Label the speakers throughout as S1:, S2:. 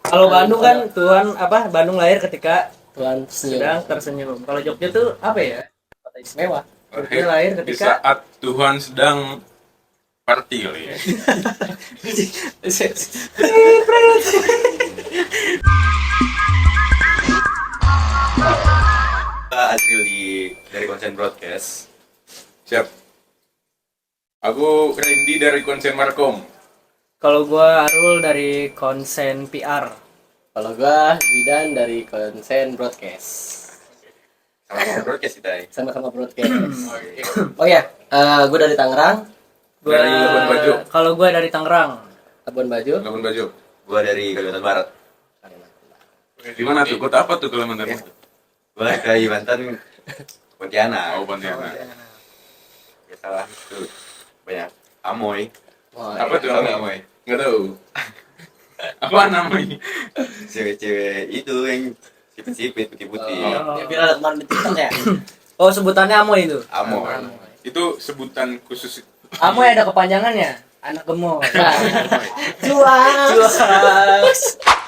S1: Kalau Bandung kan Tuhan apa? Bandung lahir ketika
S2: Tuhan senyum.
S1: sedang tersenyum. Kalau Jogja tuh apa ya?
S2: Kota istimewa.
S1: Jogja lahir
S3: Di
S1: ketika
S3: saat Tuhan sedang party kali ya.
S4: Azril dari konsen broadcast.
S3: Siap. Aku Randy dari konsen Markom.
S1: Kalau gua Arul dari konsen PR.
S2: Kalau gua Zidan dari konsen broadcast.
S4: Sama broadcast kita ya.
S2: Sama-sama broadcast. Oh ya, gua dari Tangerang,
S1: Gua
S3: Dari Labuan Bajo.
S1: Kalau gua dari Tangerang.
S2: Labuan Bajo.
S3: Labuan Bajo.
S4: Gua dari Kalimantan Barat.
S3: Di mana tuh? Kota apa tuh Kalimantan Barat?
S4: Gua ke Kalimantan Pontianak.
S3: Oh, Pontianak.
S4: Ya salah itu banyak amoy.
S2: Oh,
S3: Apa tuh
S4: Tahu nggak
S3: namanya?
S4: amoy?
S3: Nggak tahu. Apa namanya?
S4: Cewek-cewek itu yang sipit-sipit putih-putih.
S3: Oh.
S2: yang viral kemarin di TikTok ya.
S1: Oh, sebutannya Amoy itu.
S4: Amoy.
S3: Itu sebutan khusus.
S1: Amoy ada kepanjangannya. Anak gemuk.
S2: Cuas.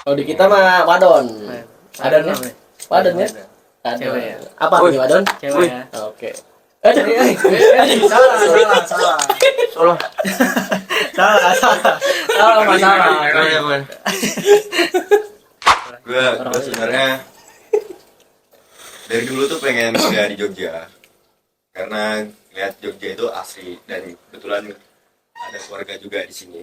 S2: Kalau di kita mah wadon.
S1: Ada namanya.
S2: Wadon ya?
S1: Cewek ya.
S2: Apa nih wadon?
S1: Cewek ya.
S2: Oke.
S1: Salah. Salah masalah.
S4: Gua sebenarnya dari dulu tuh pengen kuliah di Jogja karena lihat Jogja itu asri dan kebetulan ada keluarga juga di sini.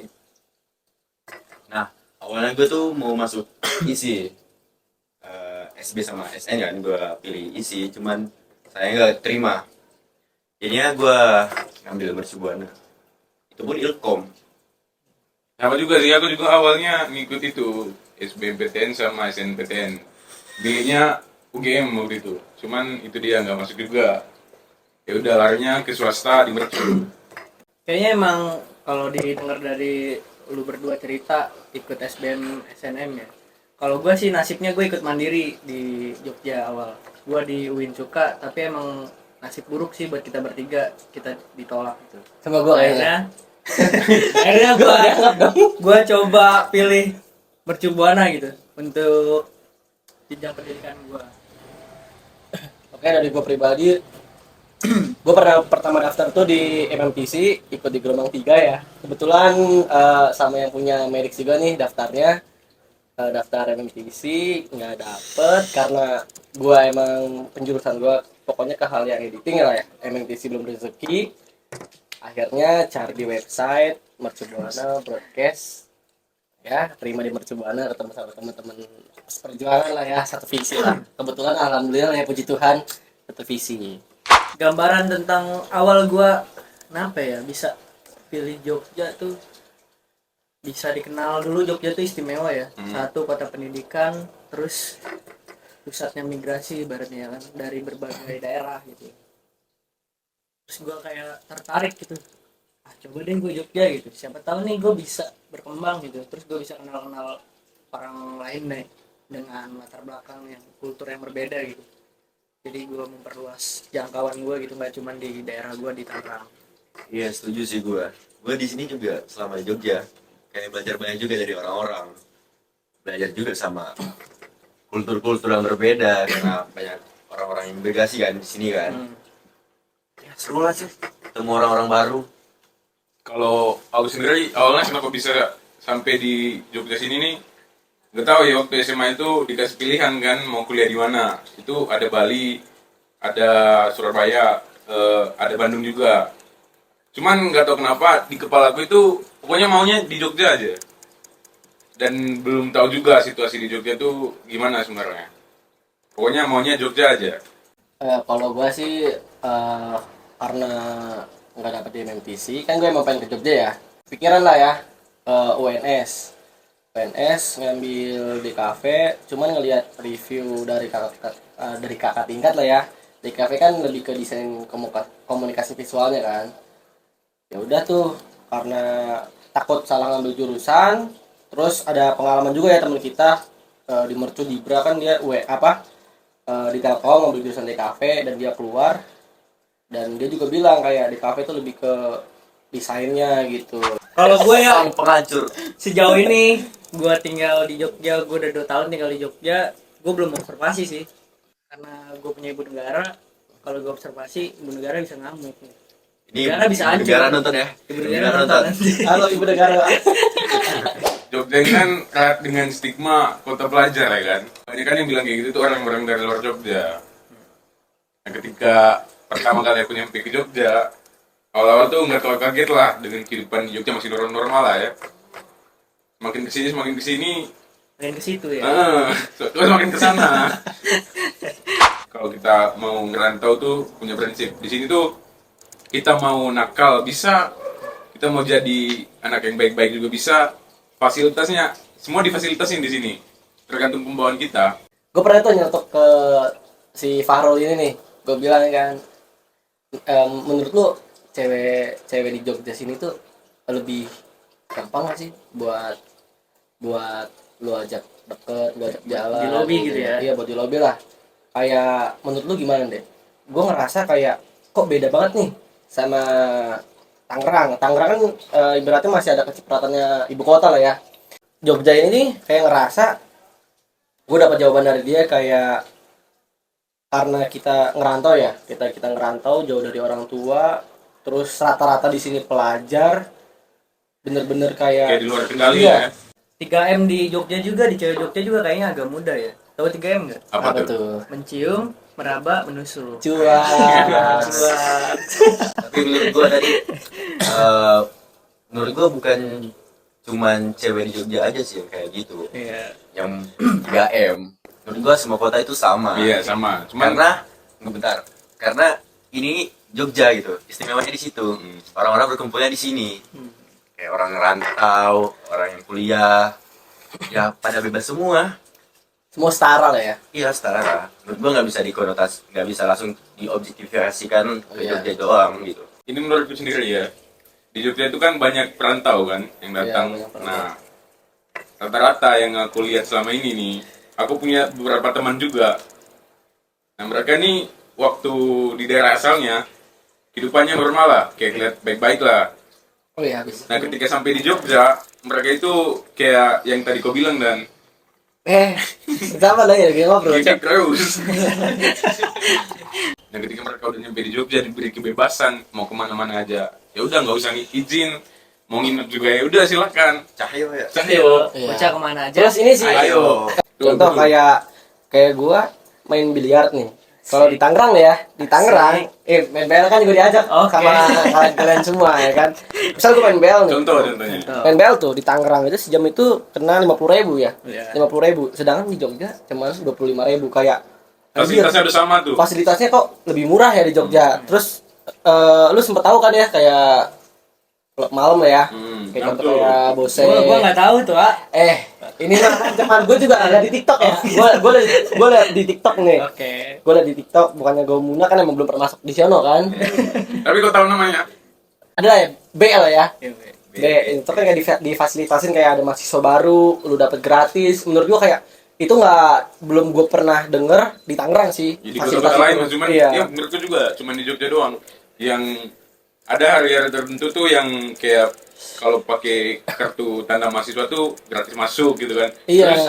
S4: Nah, awalnya gue tuh mau masuk ISI, SB sama SN kan, gue pilih ISI, cuman saya nggak terima. Jadinya gue ngambil Mercubuana. Itu pun Ilkom.
S3: Sama juga sih, aku juga awalnya ngikut itu SBMPTN sama SNPTN. Pilihnya UGM waktu itu. Cuman itu dia nggak masuk juga. Ya udah larinya ke swasta di Mercu.
S1: Kayaknya emang kalau didengar dari lu berdua cerita ikut SBM SNM ya. Kalau gua sih nasibnya gue ikut mandiri di Jogja awal. Gua di UIN Cuka, tapi emang nasib buruk sih buat kita bertiga, kita ditolak gitu.
S2: Sama gua kayaknya.
S1: Akhirnya gua coba pilih Mercubuana gitu untuk jenjang pendidikan gua.
S2: Oke, dari gua pribadi gue pernah pertama daftar tuh di MMTC, ikut di gelombang 3 ya. Kebetulan sama yang punya Merix juga nih daftarnya. Daftar MMTC nggak dapet karena gue emang penjurusan gue pokoknya ke hal yang editing lah ya. MMTC belum rezeki. Akhirnya cari di website Mercubuana broadcast. Ya, terima di Mercubuana, ketemu sama teman-teman perjuangan lah ya, satu visi lah. Kebetulan alhamdulillah ya, puji Tuhan, satu visi.
S1: Gambaran tentang awal gua kenapa ya bisa pilih Jogja tuh, bisa dikenal dulu Jogja tuh istimewa ya. Satu, kota pendidikan, terus pusatnya migrasi ibaratnya kan dari berbagai daerah gitu. Terus gua kayak tertarik gitu, coba deh gue Jogja gitu, siapa tahu nih gue bisa berkembang gitu, terus gue bisa kenal orang lain deh dengan latar belakang yang kultur yang berbeda gitu. Jadi gue memperluas jangkauan gue gitu, nggak cuma di daerah gue di Tangerang.
S4: Iya, setuju sih gue. Gue di sini juga selama di Jogja kayak belajar banyak juga dari orang-orang. Belajar juga sama kultur-kultur yang berbeda karena banyak orang-orang yang imigrasi kan di sini kan. Ya seru lah sih ketemu orang-orang baru.
S3: Kalau aku sendiri awalnya kenapa bisa sampai di Jogja sini nih, nggak tahu ya. Waktu SMA itu dikasih pilihan kan mau kuliah di mana. Itu ada Bali, ada Surabaya, ada Bandung juga. Cuman nggak tahu kenapa di kepala aku itu pokoknya maunya di Jogja aja. Dan belum tahu juga situasi di Jogja tuh gimana sebenarnya. Pokoknya maunya Jogja aja.
S2: Kalau gue sih karena nggak dapet di MMTC, kan gue emang pengen ke Jogja ya. Pikiran lah ya, UNS ngambil di kafe, cuman ngelihat review dari kakak tingkat lah ya. Di kafe kan lebih ke desain komunikasi visualnya kan. Ya udah tuh, karena takut salah ngambil jurusan, terus ada pengalaman juga ya teman kita di Mercu Dibra kan dia di Telkom ngambil jurusan DKV dan dia keluar, dan dia juga bilang kayak di kafe itu lebih ke desainnya gitu.
S1: Kalau gue ya
S4: Sang penghancur.
S1: sejauh ini gue tinggal di Jogja, gue udah 2 tahun tinggal di Jogja, gue belum observasi sih, karena gue punya ibu negara. Kalau gue observasi, ibu negara bisa ngamuk.
S4: Ini
S1: Negara bisa hancur.
S4: negara nonton ya.
S1: Ibu negara nonton.
S2: Halo ibu negara.
S3: Jogja ini kan erat dengan stigma kota pelajar ya kan. Banyak kan yang bilang kayak gitu tuh orang-orang dari luar Jogja. Nah, ketika pertama kali aku nyampe ke Jogja, awal-awal tuh nggak terlalu kaget lah dengan kehidupan di Jogja, masih normal lah ya. Semakin kesini,
S1: Main ke situ ya.
S3: terus makin kesana. Kalau kita mau ngerantau tuh punya prinsip. Di sini tuh kita mau nakal bisa, kita mau jadi anak yang baik-baik juga bisa. Fasilitasnya semua difasilitasin di sini. Tergantung pembawaan kita.
S2: Gue pernah tuh nyetok ke si Fahrul ini nih. Gue bilang kan, menurut lu cewek di Jogja sini tuh lebih gampang gak sih buat lu ajak deket, lu ajak jalan
S1: Di lobby gitu ya?
S2: Iya, buat di lobby lah. Kayak menurut lu gimana deh? Gue ngerasa kayak kok beda banget nih sama Tangerang. Tangerang kan ibaratnya masih ada kecipratannya ibu kota lah ya. Jogja ini kayak ngerasa gue dapat jawaban dari dia kayak karena kita ngerantau ya, kita ngerantau jauh dari orang tua, terus rata-rata di sini pelajar, bener-bener kayak
S3: Kayak di luar kendali
S2: iya.
S3: ya.
S1: 3M di Jogja juga, di cewek Jogja juga kayaknya agak muda ya. Tahu 3M nggak?
S3: Apa tuh?
S2: tuh?
S1: Mencium, meraba, menusuk.
S2: Cuan.
S1: Cuan.
S4: Tapi menurut gua tadi menurut gua bukan cuman cewek di Jogja aja sih yang kayak gitu.
S1: Iya.
S4: Yang 3M. Menurut gua semua kota itu sama.
S3: Iya sama. Cuman
S4: Karena ini Jogja gitu. Istimewanya di situ. Orang-orang berkumpulnya di sini. Kayak orang rantau, orang yang kuliah, ya pada bebas semua.
S2: Semua setara lah ya.
S4: Iya setara. Menurut gua nggak bisa nggak bisa langsung diobjektifikasikan ke
S2: Iya.
S4: Jogja doang gitu.
S3: ini menurutku sendiri ya. Di Jogja itu kan banyak perantau kan yang datang.
S2: Iya, banyak perantau.
S3: Nah, rata-rata yang aku lihat selama ini nih, aku punya beberapa teman juga. Nah, mereka nih waktu di daerah asalnya kehidupannya normal lah, kayak lihat baik-baik lah.
S2: Oh iya habis.
S3: Nah, ketika sampai di Jogja, mereka itu kayak yang tadi kau bilang dan
S2: Sama lah ya, kayak ngobrol.
S3: gigit terus. Nah, ketika mereka udah nyampe di Jogja diberi kebebasan mau kemana-mana aja, ya udah nggak usah izin, mau nginep juga ya udah silakan.
S4: Cahyo ya.
S3: Cahyo.
S2: Iya.
S1: Bocah kemana aja?
S2: Terus ini sih,
S3: Ayo.
S2: contoh
S3: Tuh,
S2: kayak gua main biliar nih. Kalau di Tangerang ya, di Tangerang, main BL kan juga diajak
S1: Oke.
S2: sama kalian semua ya kan. Misal gua main BL nih.
S3: contohnya.
S2: Main BL tuh di Tangerang itu sejam itu kena 50.000 ya.
S1: Iya.
S2: 50.000. Sedangkan di Jogja cuma 25.000 kayak anjir,
S3: Fasilitasnya udah sama tuh.
S2: fasilitasnya kok lebih murah ya di Jogja. Terus lu sempet tahu kan ya kayak klub malam lah ya. Kayak contoh
S3: betul.
S2: kayak Bose.
S1: Gua nggak tahu tuh, ah.
S2: Ini mah teman gue juga ada di TikTok ya. Gue liat di TikTok nih.
S1: Oke.
S2: Gue liat di TikTok, bukannya gue Muna kan emang belum pernah masuk di sono kan.
S3: Tapi kau tahu namanya?
S2: Ada lah ya, BL ya.
S1: Iya, Be.
S2: B itu kan kayak difasilitasin kayak ada mahasiswa baru, lu dapet gratis. Menurut gue kayak itu belum gue pernah denger di Tangerang sih.
S3: Jadi
S2: fasilitas
S3: kota-kota lain,
S2: itu.
S3: cuman
S2: Iya.
S3: ya menurutku juga cuman di Jogja doang. Yang ada hari-hari tertentu tuh yang kayak kalau pakai kartu tanda mahasiswa tuh gratis masuk gitu kan.
S2: Iya.
S3: Terus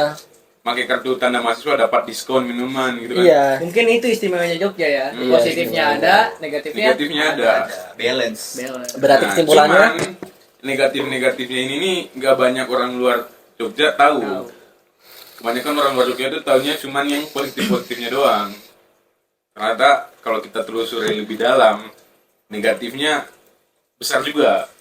S3: pakai kartu tanda mahasiswa dapat diskon minuman gitu kan.
S2: Iya.
S1: Mungkin itu istimewanya Jogja ya.
S3: Iya,
S1: Positifnya
S2: istimewanya.
S1: ada, negatifnya
S3: Negatifnya ada.
S4: Balance.
S1: Balance.
S2: Berarti
S3: Nah,
S2: kesimpulannya
S3: cuman negatifnya ini nih nggak banyak orang luar Jogja tahu. Kebanyakan orang luar Jogja itu taunya cuman yang positifnya doang. Ternyata kalau kita telusuri lebih dalam, negatifnya besar juga.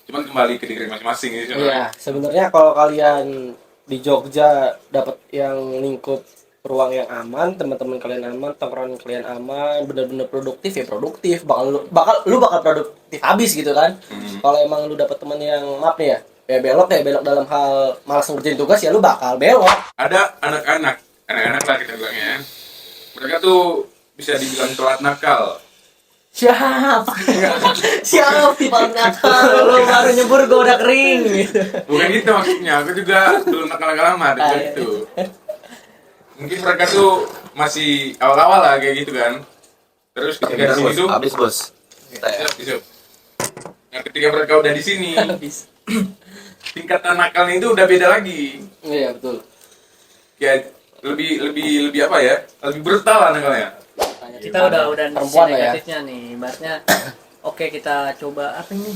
S3: Cuman kembali ke diri masing-masing ini
S2: iya, sebenarnya kalau kalian di Jogja dapat yang lingkup ruang yang aman, teman-teman kalian aman, tongkrongan kalian aman, bener-bener produktif ya produktif, bakal produktif habis gitu kan. Kalau emang lu dapat teman yang maaf nih ya belok dalam hal malas ngerjain tugas ya lu bakal belok.
S3: Ada anak-anak lah kita bilangnya. Mereka tuh bisa dibilang telat nakal.
S2: Siap di paling nakal.
S1: Lu baru nyebur gua udah kering gitu.
S3: Bukan gitu maksudnya, aku juga dulu nakal-nakal lama dari itu. Mungkin mereka tuh masih awal-awal lah kayak gitu kan. Terus ketika di sini tuh
S4: Habis bos.
S3: siap. Nah, ketika mereka udah di sini, tingkatan nakalnya itu udah beda lagi.
S2: Iya betul.
S3: Kayak lebih apa ya? Lebih brutal lah nakalnya.
S1: Kita udah sisi
S2: perempuan lah ya.
S1: negatifnya nih, ibaratnya oke kita coba apa ini?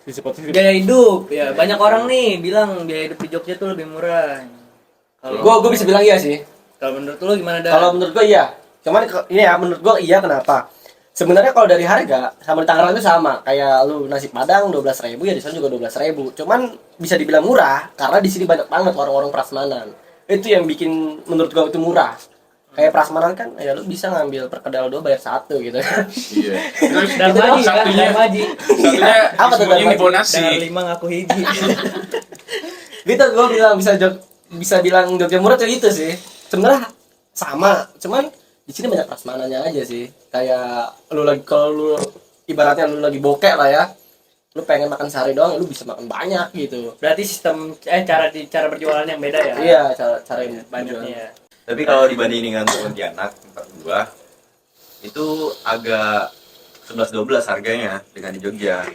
S2: Sisi positif.
S1: Biaya hidup ya, banyak orang nih bilang biaya hidup di Jogja tuh lebih murah. Kalau
S2: Gue bisa bilang iya sih.
S1: kalau menurut lu gimana dah?
S2: Kalau menurut gue iya. Cuman ini ya menurut gue iya kenapa? Sebenarnya kalau dari harga sama di Tangerang itu sama. Kayak lu nasi Padang 12.000 ya di sana juga 12.000. Cuman bisa dibilang murah karena di sini banyak banget warung-warung prasmanan. Itu yang bikin menurut gue itu murah. Kayak prasmanan kan ya lu bisa ngambil perkedel 2 bayar 1 gitu.
S3: Iya. Terus
S1: Darmaji kan,
S3: satunya
S1: Darmaji.
S3: apa
S2: Apa tuh
S3: semuanya
S2: Darmaji?
S3: di bonasi.
S1: Dari 5 ngaku hiji.
S2: Gitu gue bilang bisa bilang Jogja murah tuh itu sih. Sebenarnya sama, cuman di sini banyak prasmanannya aja sih. Kayak lu lagi kalau lu ibaratnya lu lagi bokek lah ya. Lu pengen makan sehari doang, lu bisa makan banyak gitu.
S1: Berarti sistem cara berjualan yang beda ya?
S2: Iya, cara yang
S1: Banyaknya.
S4: Tapi kalau dibanding dengan Pontianak tempat gua itu agak 11-12 harganya dengan di Jogja.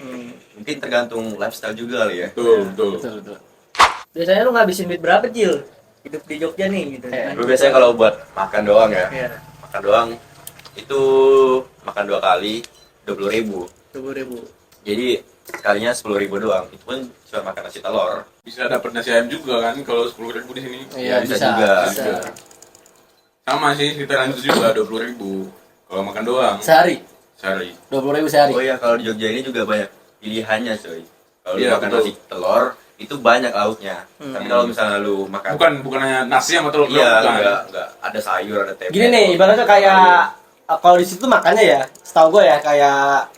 S4: Mungkin tergantung lifestyle juga kali ya.
S3: Betul.
S2: Betul.
S1: Biasanya lu ngabisin duit berapa, Cil? Hidup di Jogja nih gitu.
S4: Gue biasanya kalau buat makan doang ya,
S1: Iya,
S4: makan doang itu makan 2 kali 20.000.
S1: 10.000.
S4: Jadi sekalinya 10.000 doang. Itu pun cuma makan nasi telur.
S3: Bisa dapat nasi ayam juga kan kalau 10.000 di sini.
S2: Iya,
S4: bisa
S2: bisa
S4: juga.
S1: Bisa.
S3: Sama sih sekitaran itu juga 20.000 kalau makan doang
S2: Sehari
S3: sehari.
S2: 20.000 sehari.
S4: Oh iya, kalau di Jogja ini juga banyak pilihannya coy. Kalau lu
S3: Iya,
S4: makan
S3: betul.
S4: nasi telur itu banyak lauknya. Tapi kalau misalnya lu makan
S3: Bukan hanya nasi sama telur doang,
S4: iya,
S3: bukan.
S4: enggak ada sayur, ada tempe.
S2: Gini nih, ibaratnya kayak kalau di situ makannya ya, setahu gue ya kayak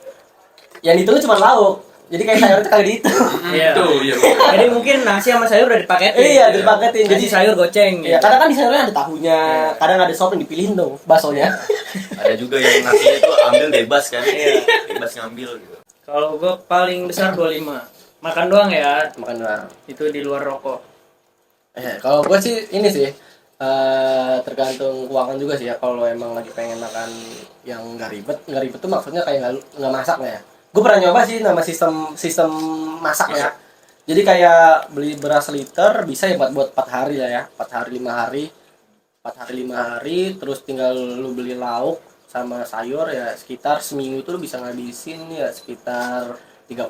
S2: yang itu cuma lauk. Jadi kayak sayur itu kagak dihitung.
S1: Iya.
S3: Betul, iya.
S1: Jadi mungkin nasi sama sayur udah dipaketin.
S2: Iya, dipaketin.
S1: Jadi sayur goceng.
S2: Ya, kadang kan di sayurnya ada tahunya, kadang ada sop yang dipilihin tuh, baksonya.
S4: Ada juga yang nasinya itu ambil bebas kan. Bebas ngambil gitu.
S1: Kalau gua paling besar 25. Makan doang ya.
S2: Makan doang.
S1: Itu di luar rokok.
S2: Kalau gue sih ini sih tergantung keuangan juga sih ya. Kalau emang lagi pengen makan yang nggak ribet tuh maksudnya kayak nggak masak ya. Gue pernah nyoba sih nama sistem masaknya. Jadi kayak beli beras liter bisa ya buat 4 hari lah ya, 4 hari 5 hari, 4 hari 5 hari, terus tinggal lu beli lauk sama sayur ya sekitar seminggu itu lu bisa ngabisin ya sekitar 40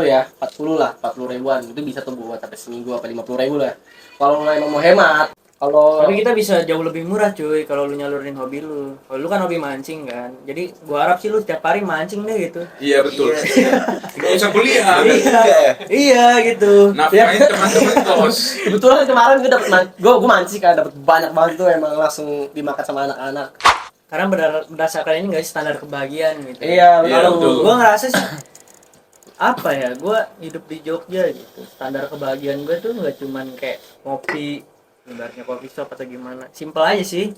S2: ya, 40 lah, 40 ribuan itu bisa tuh buat sampai seminggu apa 50.000 lah. Kalau lu emang mau hemat, kalau
S1: Tapi kita bisa jauh lebih murah cuy kalau lu nyalurin hobi lu. Kalau lu kan hobi mancing kan. Jadi gua harap sih lu setiap hari mancing deh gitu.
S3: Iya betul. Nggak usah kuliah.
S1: Iya gitu.
S3: Nafkahin teman-teman kos.
S2: kebetulan kemarin gue mancing kan dapat banyak banget tuh emang langsung dimakan sama anak-anak.
S1: Karena berdasarkan ini guys standar kebahagiaan gitu.
S2: Iya,
S1: Kalau
S3: betul.
S1: gua ngerasa sih apa ya, gua hidup di Jogja gitu. Standar kebahagiaan gua tuh nggak cuman kayak ngopi, ibaratnya kopi shop atau gimana. Simpel aja sih.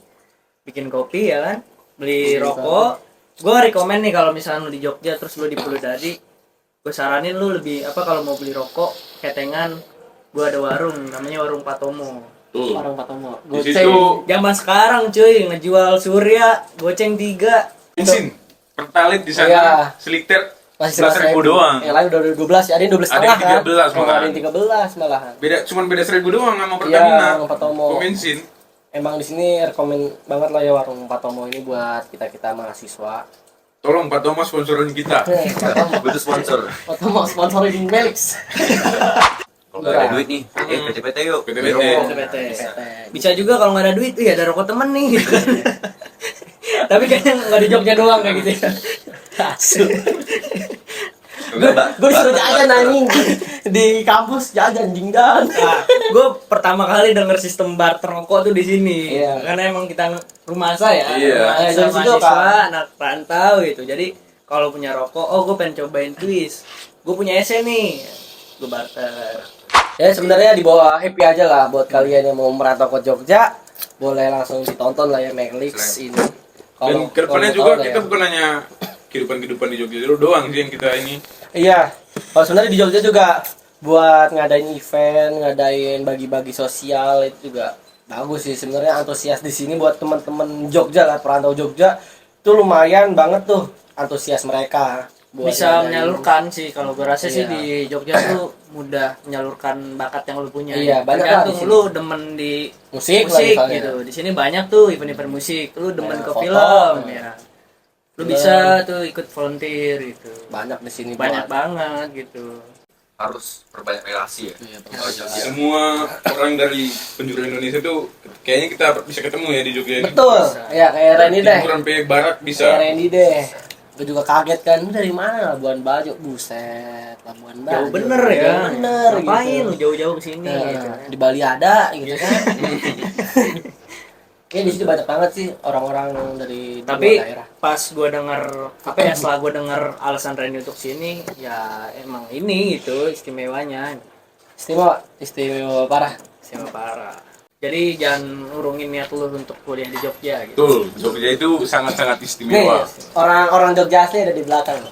S1: Bikin kopi ya kan, beli rokok. Gua rekomen nih kalau misalnya lu di Jogja terus lu di Pulau Dadi, gua saranin lu lebih apa kalau mau beli rokok, ketengan, gua ada warung namanya Warung Patomo.
S3: Tuh.
S2: Orang Patomo.
S3: Di situ
S1: Zaman sekarang cuy ngejual Surya goceng 3.
S3: bensin pertalite di sana
S2: Iya.
S3: seliter
S2: masih
S3: 11.000 doang.
S2: Yang lain udah 12, ada yang 12
S3: Ada
S2: setengah
S3: yang 13
S2: kan. Oh,
S3: malahan.
S2: ada yang 13 malahan.
S3: Cuman beda 1.000 doang sama
S2: Iya,
S3: Pertamina.
S2: Warung Patomo.
S3: Bensin.
S2: Emang di sini rekomen banget lah ya Warung Patomo ini buat kita mahasiswa.
S3: Tolong Pak Thomas sponsorin kita.
S2: Patomo,
S4: Butuh sponsor.
S2: Patomo sponsorin Melix.
S4: Kalau nggak ada duit nih, PT-PT yuk.
S3: PT-PT.
S4: Beli rokok.
S1: PT. Bisa juga kalau nggak ada duit, iya ada rokok temen nih. Gitu. Tapi kayaknya nggak di Jogja doang kayak gitu ya. Asu.
S2: Gue disuruh jajan anjing di kampus jajan jingdan.
S1: Nah, gue pertama kali denger sistem barter rokok tuh di sini.
S2: Iya.
S1: Karena emang kita rumasa ya.
S3: Iya.
S1: Mahasiswa,
S2: Dari situ,
S1: mahasiswa,
S2: Kak.
S1: anak rantau gitu. Jadi kalau punya rokok, oh gue pengen cobain twist. Gue punya ESE nih. Gue barter.
S2: Ya sebenarnya di bawah happy aja lah buat kalian yang mau merantau ke Jogja, boleh langsung ditonton lah ya Melix ini.
S3: Dan kedepannya juga kita bukan hanya kehidupan di Jogja dulu doang sih yang kita ini.
S2: Iya. Kalau sebenarnya di Jogja juga buat ngadain event, ngadain bagi-bagi sosial itu juga bagus sih sebenarnya. Antusias di sini buat teman-teman Jogja lah, perantau Jogja itu lumayan banget tuh antusias mereka. buat
S1: bisa
S2: ngadain.
S1: menyalurkan sih kalau gue rasa sih
S2: Iya.
S1: di Jogja tuh mudah menyalurkan bakat yang lu punya.
S2: Iya, banyak lah
S1: Tergantung
S2: di sini.
S1: lu demen di
S2: Musik lah
S1: musik
S2: misalnya.
S1: gitu. Di sini banyak tuh event-event musik. Lu demen
S2: Nah,
S1: ke
S2: foto.
S1: film ya. Lu
S2: Film.
S1: bisa tuh ikut volunteer gitu.
S2: Banyak di sini
S1: Banyak
S2: buat-
S1: banget gitu.
S4: Harus perbanyak relasi ya.
S2: Iya,
S4: Kalau Jogja.
S3: Semua orang dari penjuru Indonesia tuh kayaknya kita bisa ketemu ya di Jogja ini.
S2: Betul. Ya kayak Randy deh.
S3: Timur sampai barat bisa.
S2: Kayak Randy deh. Gue juga kaget kan, lu dari mana Labuan Bajo? Buset, Labuan Bajo.
S1: Jauh bener ya.
S2: Jauh bener
S1: Ngapain
S2: gitu.
S1: lu jauh-jauh ke sini
S2: Nah,
S1: gitu.
S2: di Bali ada gitu kan. Kayaknya di situ banyak banget sih orang-orang dari
S1: Tapi
S2: luar daerah.
S1: pas gue denger apa ya, setelah gue denger alasan Randy untuk sini, ya emang ini gitu istimewanya.
S2: Istimewa parah.
S1: Istimewa parah. Jadi jangan urungin niat lu untuk kuliah di Jogja gitu.
S3: Betul, Jogja itu sangat-sangat
S2: Nih,
S3: istimewa.
S2: orang-orang Jogja asli ada di belakang.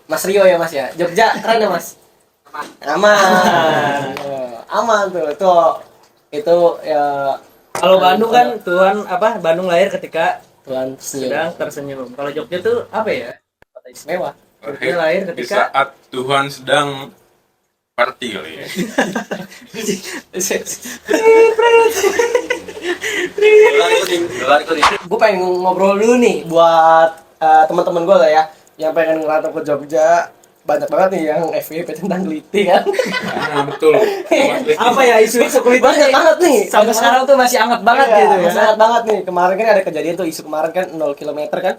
S2: Mas Rio ya Mas ya. Jogja keren ya Mas. Aman. Aman tuh. Itu ya
S1: Kalau Bandung kan Tuhan apa? Bandung lahir ketika
S2: Tuhan senyum.
S1: sedang tersenyum. Kalau Jogja tuh apa ya?
S2: Kota istimewa.
S1: Jogja lahir
S3: Di
S1: ketika
S3: saat Tuhan sedang party kali ya.
S4: Dolar itu nih.
S2: Gue pengen ngobrol dulu nih buat teman-teman gue lah ya yang pengen ngerantau ke Jogja. Banyak banget nih yang FYP tentang Geliti kan.
S3: Nah, betul.
S1: apa ya isu-isu kulit
S2: Banyak banget nih.
S1: sampai sekarang tuh masih hangat banget
S2: Iya,
S1: gitu ya.
S2: masih hangat banget nih. Kemarin kan ada kejadian tuh isu kemarin kan 0 km kan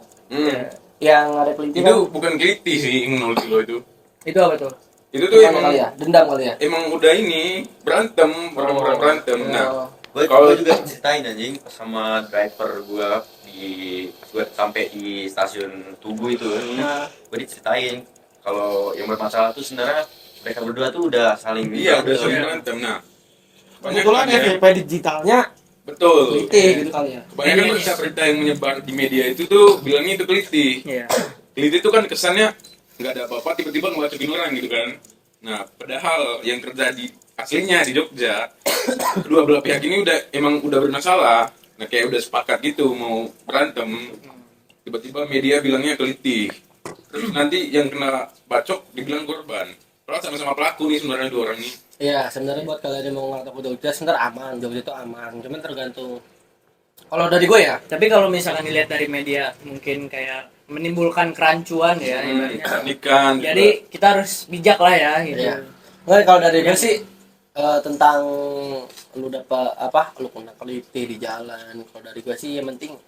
S2: yang ada Geliti kan.
S3: Itu bukan keliti sih yang 0 kilo itu.
S1: Itu apa tuh?
S3: Itu tuh
S2: Gimana
S3: emang
S2: kali ya? Dendam kali ya?
S3: emang udah ini berantem, orang-orang berantem. Nah,
S2: Oh.
S4: Gue juga ceritain anjing sama driver gue gue sampai di stasiun Tugu itu. Gue diceritain kalau yang bermasalah tuh sebenarnya mereka berdua tuh udah saling
S3: iya udah
S4: gitu.
S3: sering berantem. Nah,
S2: Kebetulan
S3: kebanyakan ya,
S2: FYP digitalnya
S3: betul.
S2: Geliti gitu kali ya.
S3: Kebanyakan berita-berita yang menyebar di media itu tuh bilangnya itu keliti.
S1: Iya.
S3: Keliti itu kan kesannya nggak ada apa-apa, tiba-tiba ngebacokin orang gitu kan. Nah, padahal yang terjadi aslinya di Jogja, kedua belah pihak ini emang udah bermasalah. Nah, kayak udah sepakat gitu mau berantem. Tiba-tiba media bilangnya keliti. Terus nanti yang kena bacok dibilang korban. Padahal sama-sama pelaku nih sebenarnya dua orang ini.
S2: Iya, sebenarnya buat kalian yang mau ngerantau ke Jogja sebenarnya aman. Jogja itu aman. Cuman tergantung. Kalau dari gue ya,
S1: Tapi kalau misalkan dilihat dari media mungkin kayak menimbulkan kerancuan ya ibaratnya.
S3: Kepanikan.
S1: Jadi kita harus bijak lah ya gitu.
S2: Iya. Nggak, kalau dari gue sih tentang lu dapat apa, lu kena keliti di jalan. Kalau dari gue sih yang penting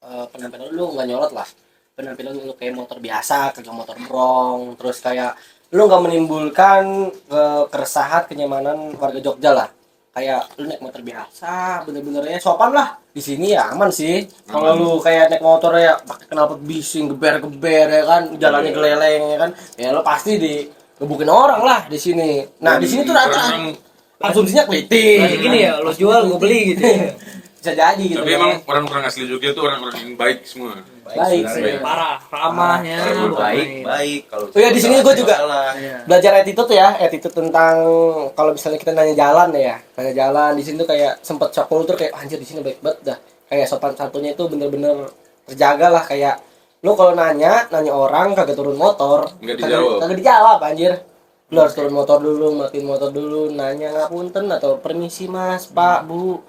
S2: penampilan lu nggak nyolot lah. Penampilan lu kayak motor biasa, kagak motor brong. Terus kayak lu nggak menimbulkan keresahan, kenyamanan warga Jogja lah. Kayak lu naik motor biasa, bener-benernya sopan lah. Di sini ya aman sih. Kalau lu kayak naik motor ya pakai knalpot bising, geber-geber ya kan, jalannya geleleng ya kan. Ya lu pasti digebukin orang lah di sini. Nah, di sini tuh rata
S3: Orang-
S2: asumsinya keliti.
S1: Berarti gini ya, lo jual gue beli gitu ya.
S2: Bisa jadi gitu.
S3: Tapi emang orang-orang asli Jogja tuh orang-orang yang baik semua.
S2: baik
S4: sebenarnya.
S2: sih.
S1: Parah, ramahnya.
S4: Kalau
S1: bukan
S4: baik
S1: main.
S4: baik kalau
S2: Oh iya, di sini gue juga
S4: salah.
S1: Iya.
S2: belajar attitude ya, attitude tentang kalau misalnya kita nanya jalan ya, nanya jalan di sini tuh kayak sempet shock kultur kayak anjir di sini baik banget dah. Kayak sopan santunnya itu bener-bener terjaga lah, kayak lu kalau nanya orang kagak turun motor,
S3: Nggak dijawab.
S2: kagak dijawab anjir. Lu harus turun motor dulu, matiin motor dulu, nanya ngapunten atau permisi Mas, Pak, Bu.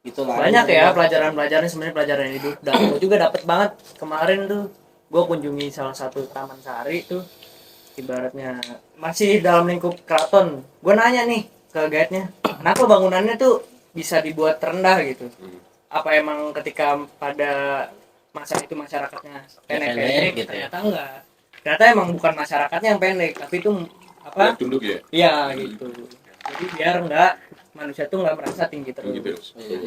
S2: Gitu lah.
S1: Banyak ya pelajaran-pelajaran, sebenarnya pelajaran hidup. Dan gue juga dapet banget kemarin tuh, gue kunjungi salah satu taman sari tuh, ibaratnya masih dalam lingkup keraton. Gue nanya nih ke guide-nya, kenapa bangunannya tuh bisa dibuat rendah gitu? Apa emang ketika pada masa itu masyarakatnya pendek-pendek
S2: gitu ya.
S1: ternyata enggak. Ternyata emang bukan masyarakatnya yang pendek, tapi itu apa?
S3: Tunduk ya.
S1: Iya gitu. Jadi biar enggak, manusia tuh enggak merasa tinggi terus.
S3: Gitu.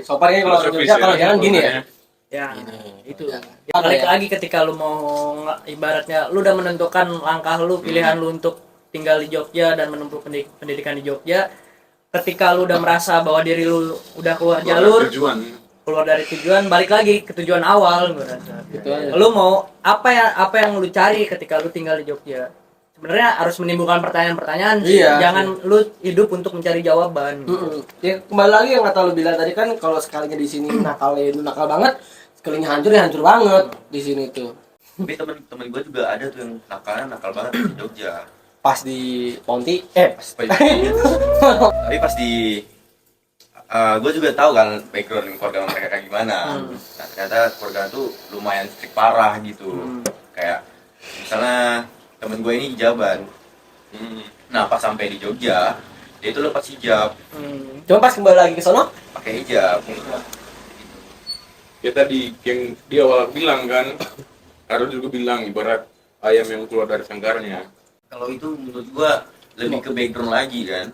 S2: Sopannya kalau
S3: Filosofis
S2: Jogja kalau
S3: ya,
S2: jangan gini ya.
S3: pokoknya.
S1: Ya,
S2: Ini,
S1: itu.
S2: ya.
S1: Ya, balik lagi ketika lu mau ibaratnya lu udah menentukan langkah lu, pilihan lu untuk tinggal di Jogja dan menempuh pendidikan di Jogja. Ketika lu udah merasa bahwa diri lu udah keluar jalur,
S3: Tujuan.
S1: keluar dari tujuan, balik lagi ke tujuan awal gua rasa.
S2: Gitu aja.
S1: Lu mau apa yang lu cari ketika lu tinggal di Jogja? Sebenarnya harus menimbulkan pertanyaan-pertanyaan sih.
S2: Iya.
S1: Jangan lu hidup untuk mencari jawaban.
S2: Ya kembali lagi yang kata lu bilang tadi kan, kalau sekalinya di sini nakal ya lu nakal banget, sekalinya hancur ya hancur banget di sini tuh.
S4: Tapi temen-temen gue juga ada tuh yang nakal banget di Jogja.
S2: Pas di Ponti
S4: Tapi pas di gue juga tahu kan background keluarga mereka kayak gimana. Nah ternyata keluarga tuh lumayan strict parah gitu. Kayak misalnya temen gue ini hijaban. Nah pas sampai di Jogja dia itu lepas hijab,
S2: Cuma pas kembali lagi ke sono
S4: pakai hijab.
S3: Ya tadi yang dia awal bilang kan, harus juga bilang ibarat ayam yang keluar dari sangkarnya.
S4: Kalau itu menurut gue lebih ke background lagi kan.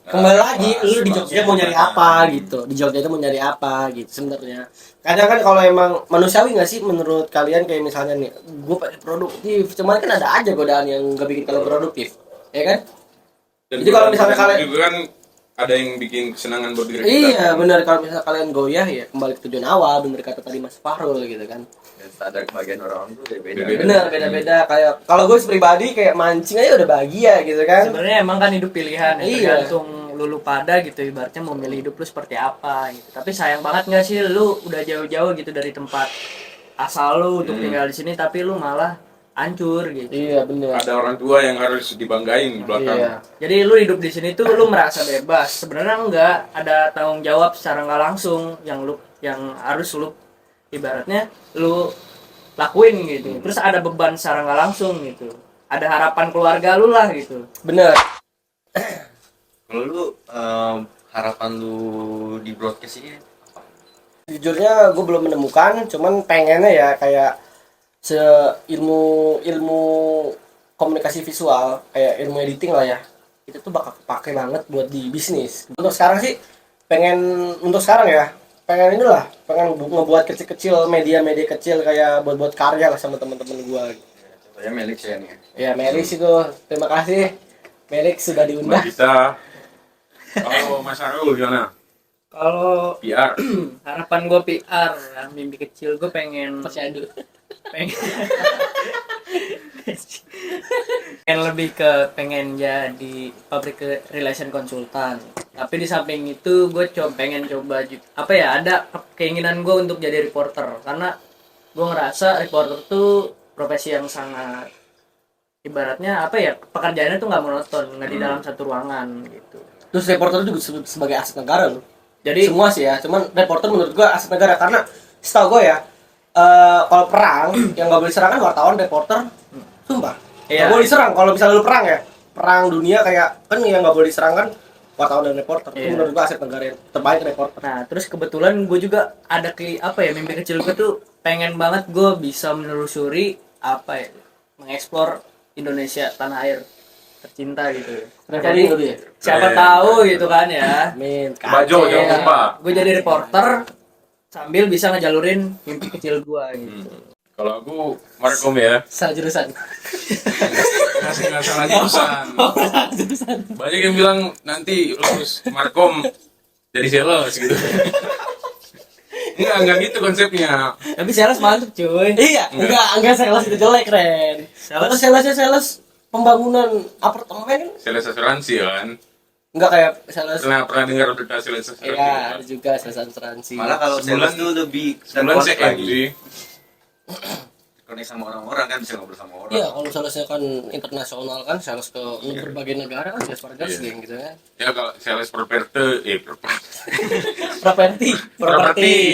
S2: kembali lagi lu di
S4: Apa,
S2: Jogja mau nyari apa gitu, di Jogja itu mau nyari apa gitu sebenarnya. Kadang kan kalau emang manusiawi nggak sih menurut kalian, kayak misalnya nih gue pengen produktif, cuman kan ada aja godaan yang nggak bikin kalian produktif, ya kan?
S3: Dan
S2: Jadi kalau misalnya kalian
S3: juga kan ada yang bikin kesenangan buat diri kita.
S2: iya benar, kalau misalnya kalian goyah ya kembali ke tujuan awal, bener kata tadi Mas Fahrul gitu kan.
S4: Dan standar kebahagiaan orang tuh beda.
S3: Beda.
S2: Bener, beda-beda. Kayak kalau gue pribadi kayak mancing aja udah bahagia gitu kan.
S1: Sebenarnya emang kan hidup pilihan ya,
S2: Iya.
S1: tergantung lu pada gitu, ibaratnya mau milih hidup lu seperti apa gitu. Tapi sayang banget nggak sih lu udah jauh-jauh gitu dari tempat asal lu untuk tinggal di sini, tapi lu malah hancur gitu.
S2: Iya bener.
S3: Ada orang tua yang harus dibanggain di belakang.
S2: Iya.
S1: Jadi lu hidup di sini tuh lu merasa bebas. Sebenarnya enggak ada tanggung jawab secara nggak langsung yang harus lu ibaratnya lu lakuin gitu. Terus ada beban secara nggak langsung gitu. Ada harapan keluarga lu lah gitu.
S2: Bener.
S4: Kalau lu harapan lu di broadcast ini apa?
S2: Jujurnya gue belum menemukan, cuman pengennya ya kayak ilmu komunikasi visual, kayak ilmu editing lah ya. Itu tuh bakal kepake banget buat di bisnis. Untuk sekarang sih untuk sekarang ya pengen inilah, pengen ngebuat kecil-kecil media-media kecil kayak buat karya lah sama teman-teman gue.
S4: Contohnya Melix ya nih.
S2: Ya Melix itu, terima kasih Melix sudah diundang.
S3: Kita kalau Mas Arul gimana?
S1: Kalau
S3: PR.
S1: harapan gue PR, mimpi kecil gue pengen
S2: Posyandu.
S1: pengen pengen jadi public relation konsultan. Tapi di samping itu gue pengen coba apa ya, ada keinginan gue untuk jadi reporter, karena gue ngerasa reporter tuh profesi yang sangat ibaratnya apa ya, pekerjaannya tuh nggak monoton, nggak di dalam satu ruangan gitu.
S2: Terus reporter juga sebagai aset negara loh.
S1: Jadi
S2: Semua sih ya, cuman reporter menurut gua aset negara karena setahu gua ya kalau perang yang nggak boleh diserang kan wartawan, reporter, sumpah.
S1: Iya.
S2: Nggak boleh diserang kalau misalnya lu perang ya, perang dunia kayak kan yang nggak boleh diserang kan wartawan dan reporter. Itu
S1: Iya.
S2: menurut gua aset negara yang terbaik reporter.
S1: nah, terus kebetulan gue juga ada apa ya, mimpi kecil gue tuh pengen banget gue bisa menelusuri apa ya, mengeksplor Indonesia, tanah air tercinta gitu.
S2: Traveling dulu ya.
S1: Siapa
S3: Keren.
S1: tahu gitu kan ya.
S2: Amin.
S3: Bajo, jangan lupa.
S1: Gue jadi reporter sambil bisa ngejalurin mimpi kecil gue gitu.
S3: Kalau aku Markom ya.
S2: Salah jurusan.
S3: Nggak salah jurusan. Banyak yang bilang nanti lulus Markom jadi sales gitu. Enggak gitu konsepnya.
S1: Tapi sales mantep cuy.
S2: Iya, enggak sales itu jelek, Ren. Kalau sales pembangunan apartemen
S3: Sales asuransi kan.
S2: enggak kayak sales.
S3: Pernah dengar berita sales asuransi?
S2: Iya, ada juga sales asuransi.
S4: Malah kalau
S3: Sebulan-
S4: sales tuh lebih
S3: Sebulan
S4: terkuat
S3: saya
S4: lagi.
S3: sih.
S4: Connect sama orang-orang kan, bisa ngobrol sama orang.
S2: Iya, kalau salesnya kan internasional kan, sales ke berbagai negara kan, sales wargas
S3: Iya.
S2: geng gitu ya.
S3: Ya kalau sales
S2: Properti,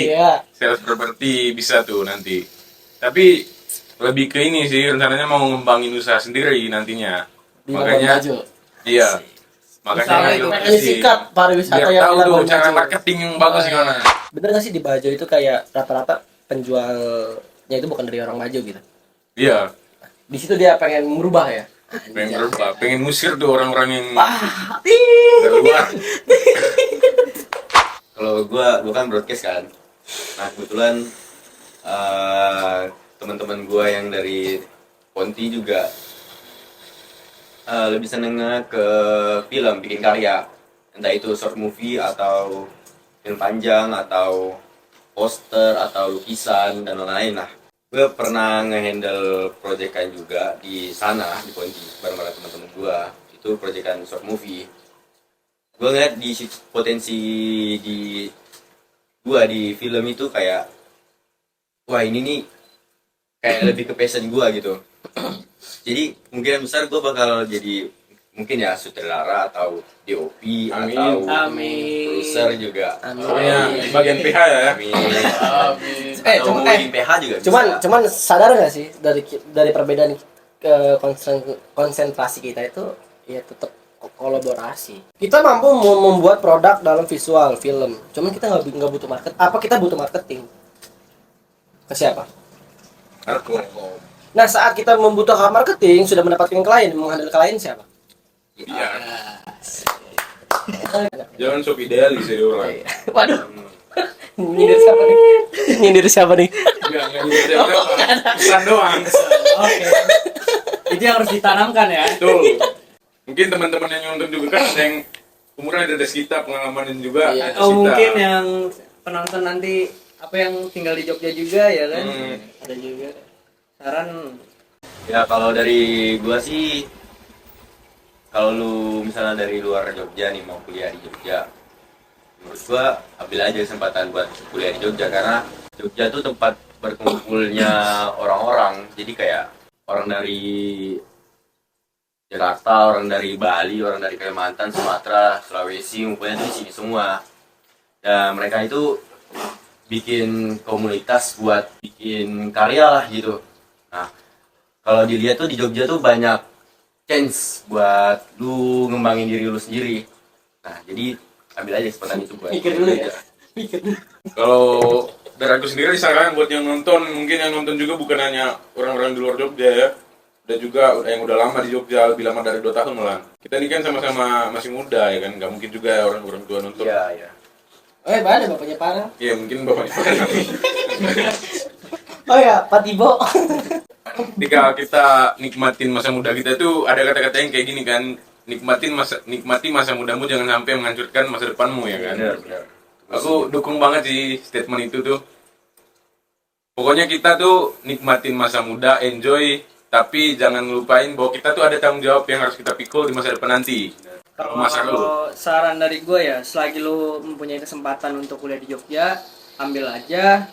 S2: ya.
S3: sales properti bisa tuh nanti. Tapi lebih ke ini sih, rencananya mau ngembangin usaha sendiri nantinya.
S2: Di
S3: Makanya
S2: Labuan Bajo.
S3: iya. Makanya
S1: Usaha
S3: ngambil
S1: itu
S2: Pengen
S3: posisi.
S2: sikat pariwisata
S3: Biar
S2: yang
S3: tahu
S2: di
S3: tuh
S2: Labuan
S3: cara
S2: Bajo.
S3: marketing yang bagus gimana.
S2: Bener gak sih di Bajo itu kayak rata-rata penjualnya itu bukan dari orang Bajo gitu?
S3: Iya,
S2: Di situ dia pengen merubah ya.
S3: pengen berubah, pengen ngusir tuh orang-orang yang
S2: Ah,
S3: dari luar.
S4: Kalau gua kan broadcast kan. Nah kebetulan teman-teman gua yang dari Ponti juga lebih senengnya ke film, bikin karya, entah itu short movie atau film panjang atau poster atau lukisan dan lain-lain lah. Gue pernah ngehandle proyekan juga di sana di Ponti bareng-bareng teman-teman gue. Itu proyekan short movie. Gue ngeliat di potensi di gue di film itu kayak, wah ini nih kayak lebih ke passion gue gitu. Jadi kemungkinan besar gue bakal jadi mungkin ya sutradara atau DOP
S3: Amin.
S4: atau
S1: Amin.
S4: produser juga.
S2: Amin.
S3: Ya, di bagian PH ya.
S4: Amin.
S2: Cuma
S4: Mungkin PH juga bisa.
S2: cuman sadar nggak sih dari perbedaan ke konsentrasi kita itu ya tetap kolaborasi. Kita mampu membuat produk dalam visual film, cuman kita nggak butuh market. Apa kita butuh marketing? Ke siapa?
S3: Aku.
S2: Nah, saat kita membutuhkan marketing, sudah mendapatkan klien, menghandle klien siapa?
S3: Iya. Jangan sok idealis ya orang.
S2: Waduh. Nyindir siapa nih? Nyindir siapa nih?
S3: Enggak siapa-siapa. Pesan doang.
S1: Oke. Itu yang harus ditanamkan ya.
S3: Betul. Mungkin teman-teman yang nonton juga kan ada yang umurnya di atas kita, pengalaman juga
S2: Iya.
S3: atas
S1: Oh,
S3: kita.
S1: mungkin yang penonton nanti apa yang tinggal di Jogja juga ya kan? Ada juga. Saran
S4: Ya kalau dari gua sih, kalau lu misalnya dari luar Jogja nih mau kuliah di Jogja, menurut gua ambil aja kesempatan buat kuliah di Jogja, karena Jogja tuh tempat berkumpulnya orang-orang. Jadi kayak orang dari Jakarta, orang dari Bali, orang dari Kalimantan, Sumatera, Sulawesi, ngumpulnya tuh di sini semua. Dan mereka itu bikin komunitas buat bikin karya lah gitu. Nah, kalau dilihat tuh di Jogja tuh banyak chance buat lu ngembangin diri lu sendiri. Nah, jadi ambil aja kesempatan itu buat
S2: Pikir dulu ya. Pikir dulu.
S3: Kalau dari aku sendiri saran buat yang nonton, mungkin yang nonton juga bukan hanya orang-orang di luar Jogja ya. Ada juga yang udah lama di Jogja, lebih lama dari 2 tahun malah. Kita ini kan sama-sama masih muda ya kan, nggak mungkin juga ya orang-orang tua nonton.
S4: Iya, iya.
S2: Ada bapaknya Parah.
S3: Iya mungkin bapaknya
S2: Oh ya, Pak Tibo.
S3: ketika kita nikmatin masa muda kita tuh ada kata-kata yang kayak gini kan, nikmati masa mudamu, jangan sampai menghancurkan masa depanmu ya kan.
S4: Benar.
S3: Aku dukung banget sih statement itu tuh. Pokoknya kita tuh nikmatin masa muda, enjoy, tapi jangan lupain bahwa kita tuh ada tanggung jawab yang harus kita pikul di masa depan nanti. Kalau masa lu.
S1: Kalau saran dari gue ya, selagi lu mempunyai kesempatan untuk kuliah di Jogja, ambil aja.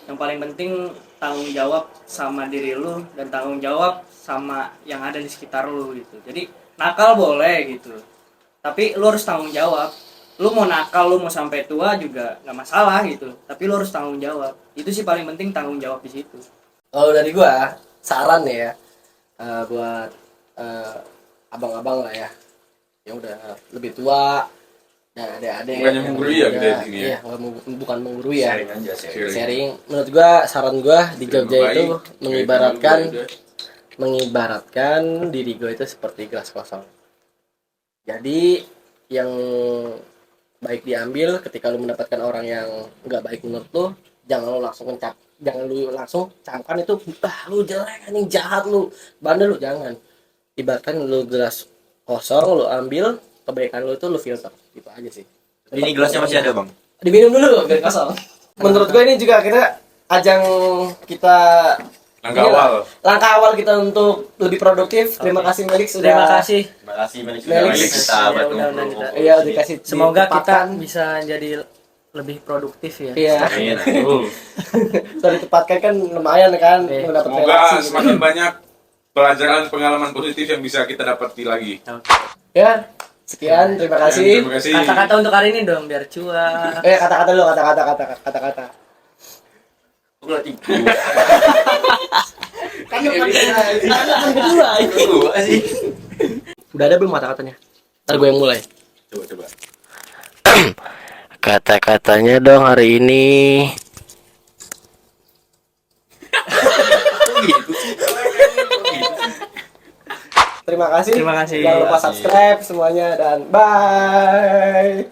S1: Yang paling penting tanggung jawab sama diri lu dan tanggung jawab sama yang ada di sekitar lu gitu. Jadi nakal boleh gitu, tapi lu harus tanggung jawab. Lu mau nakal, lu mau sampai tua juga nggak masalah gitu, tapi lu harus tanggung jawab. Itu sih paling penting, tanggung jawab di situ.
S2: Kalau dari gua, saran ya buat abang-abang lah ya. Yang udah lebih tua dan adik-adik.
S3: Bukannya menggurui ya kita di sini ya?
S2: Iya, bukan menggurui ya.
S4: Sharing aja, sharing.
S2: Sharing. Menurut gua, saran gua di Jogja
S3: Baik.
S2: itu
S3: Udah.
S2: mengibaratkan diri gua itu seperti gelas kosong. Jadi yang baik diambil, ketika lu mendapatkan orang yang nggak baik menurut lu, jangan lu langsung camkan itu, lu jelek, anjing, jahat lu, bandel lu, jangan. Ibaratkan lu gelas kosong, lu ambil kebaikan lu itu lu filter, gitu aja sih.
S4: Ini gelasnya masih ada, Bang?
S2: Diminum dulu biar kosong. Menurut gue ini juga kita ajang kita
S3: Langkah awal
S2: kita untuk lebih produktif. Terima kasih Melix sudah.
S1: Terima kasih.
S4: Terima kasih Melix
S2: Melix.
S4: kita
S1: Ya,
S4: bantu.
S1: mudah-mudahan kita-
S2: Iya, dikasih.
S1: Semoga kita
S2: ditempatkan.
S1: bisa jadi lebih produktif ya.
S2: Iya.
S4: Amin.
S2: Sudah ditempatkan kan lumayan kan,
S1: Iya.
S2: mendapat
S3: Semoga
S2: relasi.
S3: semakin banyak pelajaran pengalaman positif yang bisa kita dapati lagi.
S2: Ya, sekian, terima kasih.
S3: Terima kasih.
S1: Kata-kata untuk hari ini dong biar cuan.
S2: Kata-kata dulu, kata-kata. Kan kedua
S4: sih.
S2: Udah ada belum kata-katanya? Ntar gue yang mulai.
S3: Coba.
S2: Kata-katanya dong hari ini. Terima kasih.
S1: Terima kasih.
S2: Jangan lupa subscribe semuanya dan bye.